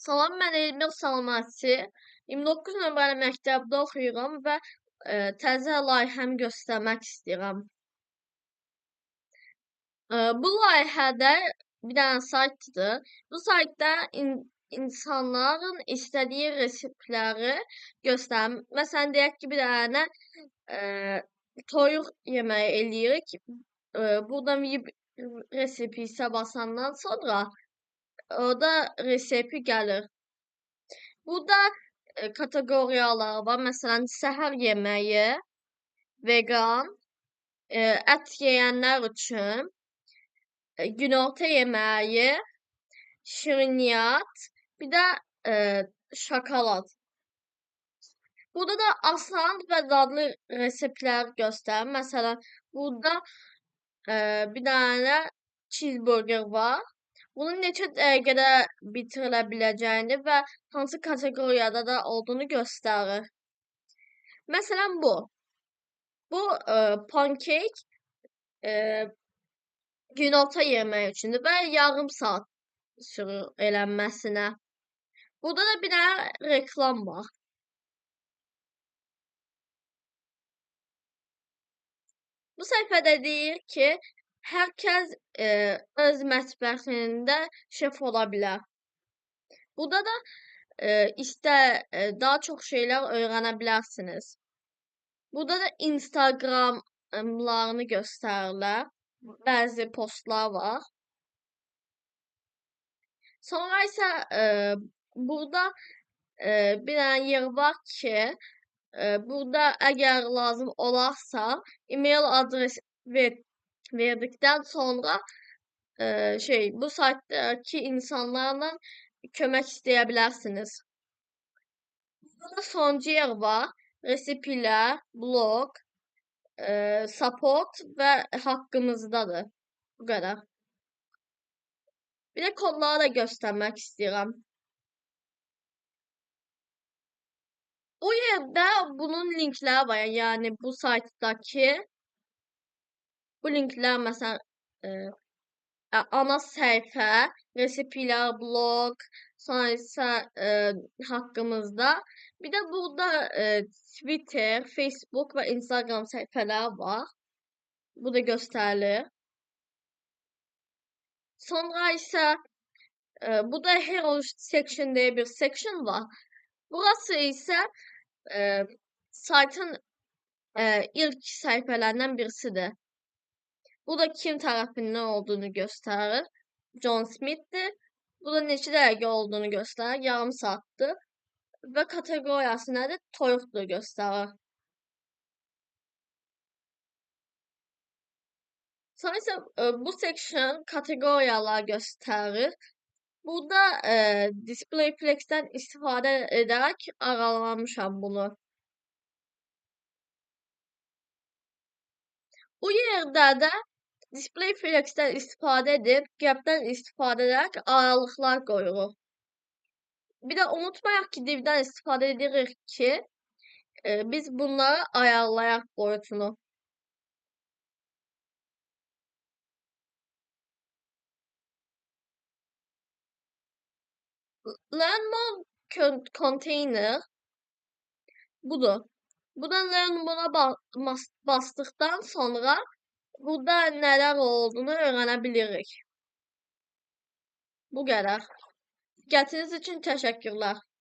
Salam, mən Elmir Salmanti. 29 nömrəli məktəbdə oxuyuram və təzə layihəmi göstərmək istəyirəm. Bu layihədə bir dənə saytdır. Bu saytda insanların istədiyi reseptləri göstərir. Məsələn, deyək ki, bir dənə toyuq yeməyi eləyirik. Buradan resepi isə basandan sonra orada resepi gəlir. Burada kateqoriyalar var. Məsələn, səhər yeməyi, vegan, ət yeyənlər üçün, günorta yeməyi, şirniyyat, bir də şokolad. Burada da asan və dadlı reseptlər göstərir. Məsələn, burada bir dənə cheeseburger var. Bunun neçə dəqiqədə bitirilə biləcəyini və hansı kateqoriyada da olduğunu göstərir. Məsələn, bu. Bu pankek günorta yeməyi üçündür və yarım saat sürür elənməsinə. Burada da bir dənə reklam var. Bu səhifədə deyir ki, hər kəs öz mətbəxində şef ola bilər. Burada da daha çox şeylər öyrənə bilərsiniz. Burada da Instagramlarını göstərirlər. Bəzi postlar var. Sonra isə burada bir dənə yer var ki, burada əgər lazım olarsa, e-mail adres verdikdən sonra bu saytdakı insanlarla kömək istəyə bilərsiniz. Burada sonuncu yer var. Resepilər, blog, support və haqqımızdadır. Bu qədər. Bir də kodları da göstərmək istəyirəm. O yerdə bunun linkləri var. Yəni bu saytdakı bu linklər məsələn ana səhifə, resepilər, blog, sonra isə haqqımızda. Bir də burada Twitter, Facebook və Instagram səhifələri var. Bu da göstərilir. Sonra isə burada Hero Section deyə bir section var. Burası isə saytın ilk səhifələrindən birisidir. Bu da kim tərəfindən olduğunu göstərir. John Smith'dir. Bu da neçə dəqiqə olduğunu göstərir. Yarım saatdır. Və kateqoriyası nədir? Toyuqdur göstərir. Sonra isə bu section kateqoriyalar göstərir. Burada DisplayFlex'dən istifadə edərək aralamışam bunu. Bu yerdə də DisplayFlex'dən istifadə edib, gapdən istifadə edərək aralıqlar qoyuruq. Bir də unutmayaq ki, divdən istifadə edirik ki, biz bunları ayarlayaq boyutunu. Learn more container budur. Buradan learn more'a basdıqdan sonra burada nələr olduğunu öyrənə bilirik. Bu qədər. Diqqətiniz üçün təşəkkürlər.